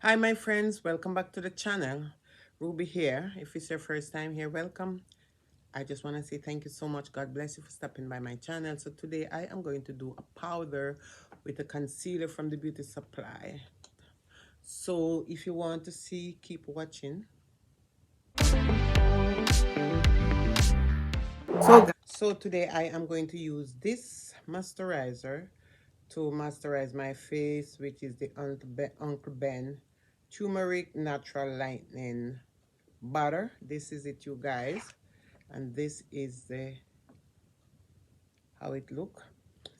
Hi my friends, welcome back to the channel. Ruby here. If it's your first time here, welcome. I just want to say thank you so much. God bless you for stopping by my channel. So today I am going to do a powder with a concealer from the Beauty Supply. So if you want to see, keep watching. So today I am going to use this moisturizer to moisturize my face, which is the Uncle Ben Turmeric Natural Lightening Butter. This is it, you guys, and this is the how it look.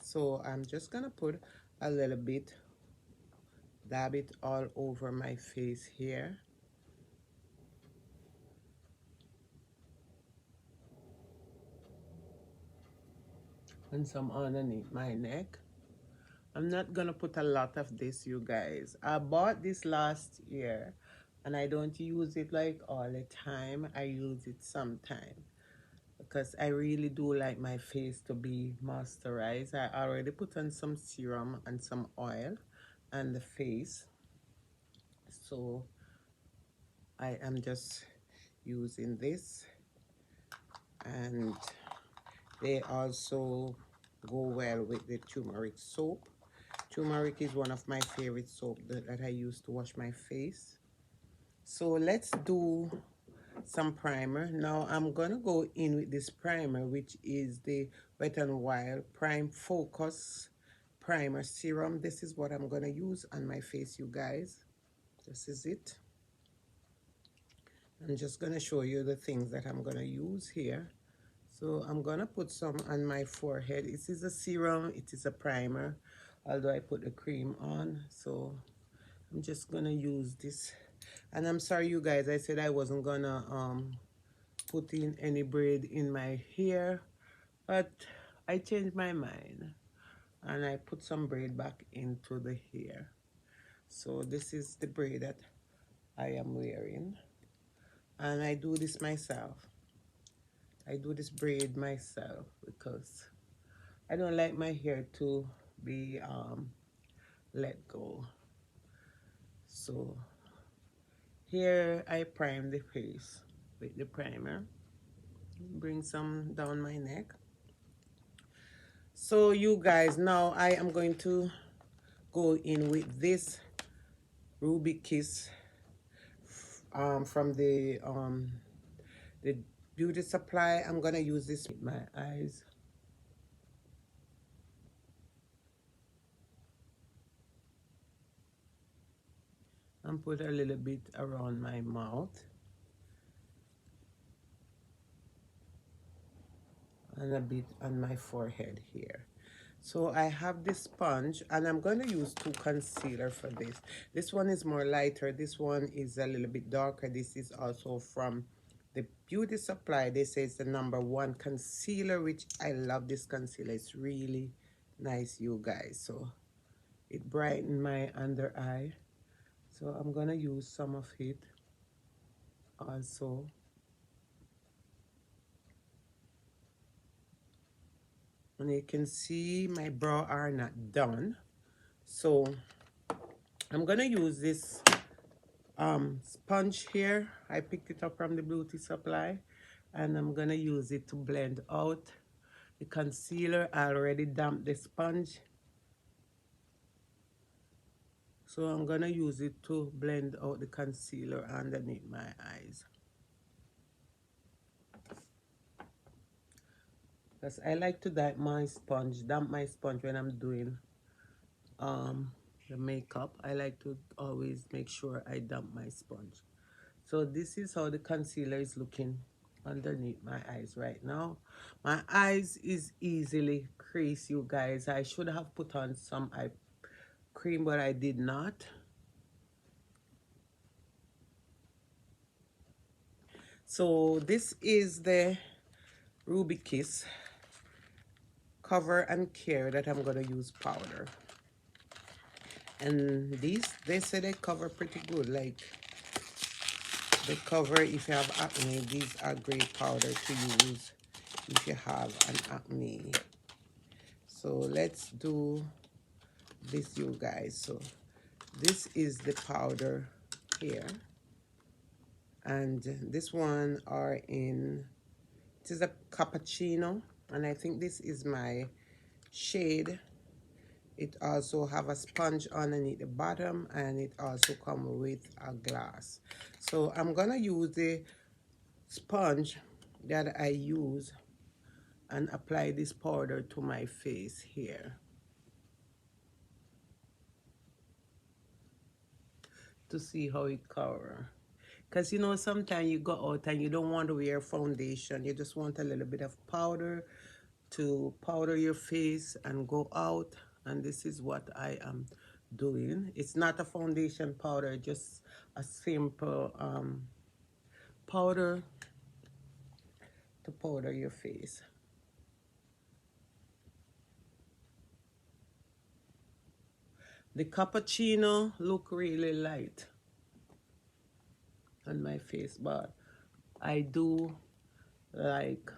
So I'm just gonna put a little bit, dab it all over my face here, and some underneath my neck. I'm not gonna put a lot of this, you guys. I bought this last year and I don't use it like all the time. I use it sometime because I really do like my face to be moisturized. I already put on some serum and some oil on the face, so I am just using this, and they also go well with the turmeric soap. Turmeric is one of my favorite soap that I use to wash my face. So let's do some primer. Now I'm gonna go in with this primer, which is the Wet n Wild Prime Focus Primer Serum. This is what I'm gonna use on my face, you guys. This is it. I'm just gonna show you the things that I'm gonna use here. So I'm gonna put some on my forehead. This is a serum, it is a primer, although I put the cream on. So I'm just gonna use this. And I'm sorry, you guys, I said I wasn't gonna put in any braid in my hair, but I changed my mind and I put some braid back into the hair. So this is the braid that I am wearing, and I do this myself. I do this braid myself because I don't like my hair to be let go. So here I prime the face with the primer. Bring some down my neck. So you guys, now I am going to go in with this Ruby Kiss from the Beauty Supply. I'm gonna use this with my eyes. And put a little bit around my mouth. And a bit on my forehead here. So I have this sponge, and I'm going to use two concealer for this. This one is more lighter. This one is a little bit darker. This is also from the Beauty Supply. They say it's the #1 concealer, which I love this concealer. It's really nice, you guys. So it brightened my under eye. So I'm going to use some of it also. And you can see my brow are not done. So I'm gonna use this sponge here. I picked it up from the Beauty Supply, and I'm gonna use it to blend out the concealer. I already damped the sponge, so I'm gonna use it to blend out the concealer underneath my eyes. Because I like to damp my sponge when I'm doing the makeup. I like to always make sure I damp my sponge. So this is how the concealer is looking underneath my eyes right now. My eyes is easily creased, you guys. I should have put on some eye cream, but I did not. So this is the Ruby Kiss Cover and Care that I'm gonna use powder. And these, they say they cover pretty good. Like, they cover if you have acne. These are great powder to use if you have an acne. So let's do this, you guys. So this is the powder here. And this one are in, it is a cappuccino, and I think this is my shade. It also have a sponge underneath the bottom, and it also come with a glass. So I'm gonna use the sponge that I use and apply this powder to my face here to see how it cover. Because you know, sometimes you go out and you don't want to wear foundation. You just want a little bit of powder to powder your face and go out. And this is what I am doing. It's not a foundation powder, just a simple powder to powder your face. The cappuccino look really light on my face, but I do like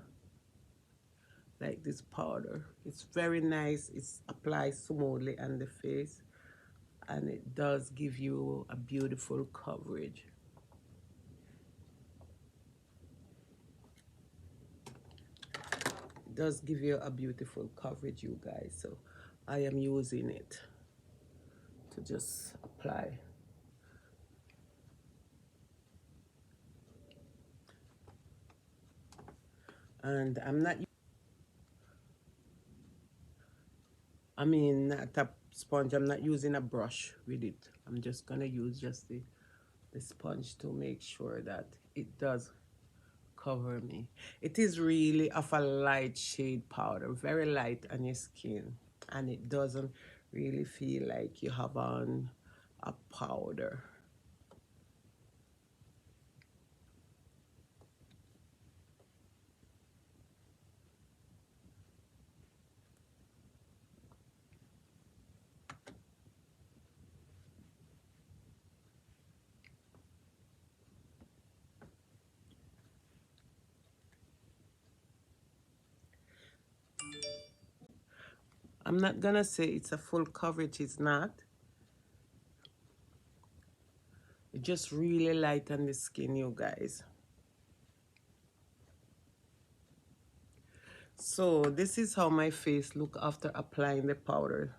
this powder. It's very nice. It's applied smoothly on the face, and it does give you a beautiful coverage. It does give you a beautiful coverage, you guys. So I am using it to just apply. And not a sponge. I'm not using a brush with it. I'm just gonna use just the sponge to make sure that it does cover me. It is really of a light shade powder, very light on your skin, and it doesn't really feel like you have on a powder. I'm not gonna say it's a full coverage, it's not. It's just really light on the skin, you guys. So this is how my face look after applying the powder.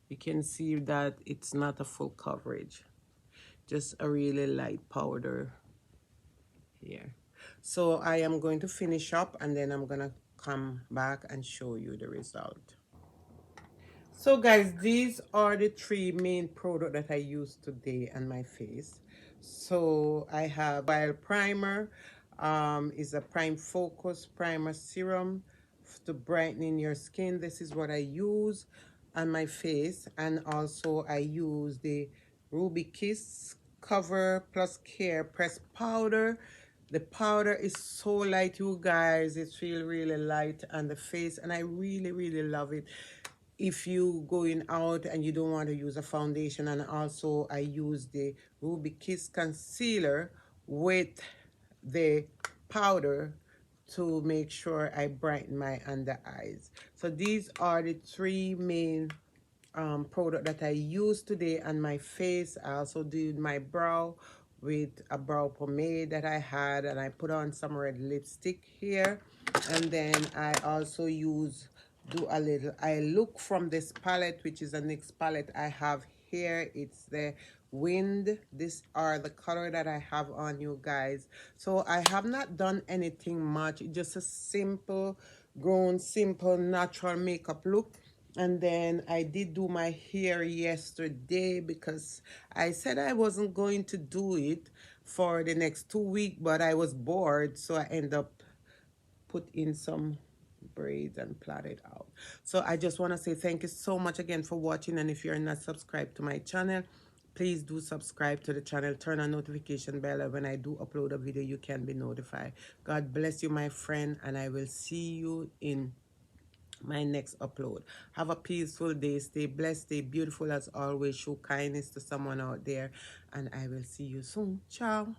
You can see that it's not a full coverage, just a really light powder here. So I am going to finish up, and then I'm gonna come back and show you the result. So guys, these are the three main products that I use today on my face. So I have While Primer, is a Prime Focus Primer Serum to brighten your skin. This is what I use on my face. And also I use the Ruby Kiss Cover Plus Care Press Powder. The powder is so light, you guys. It feels really light on the face, and I really, really love it if you going out and you don't want to use a foundation. And also I use the Ruby Kiss concealer with the powder to make sure I brighten my under eyes. So these are the three main product that I use today on my face. I also did my brow with a brow pomade that I had, and I put on some red lipstick here. And then I also do a little, I look from this palette, which is the next palette I have here. It's the Wind. These are the color that I have on, you guys. So I have not done anything much, just a simple natural makeup look. And then I did do my hair yesterday because I said I wasn't going to do it for the next 2 weeks, but I was bored, so I end up put in some braids and plait it out. So I just want to say thank you so much again for watching, and if you're not subscribed to my channel, please do subscribe to the channel, turn on notification bell, and when I do upload a video you can be notified. God bless you, my friend, and I will see you in my next upload. Have a peaceful day, stay blessed, stay beautiful as always, show kindness to someone out there, and I will see you soon. Ciao.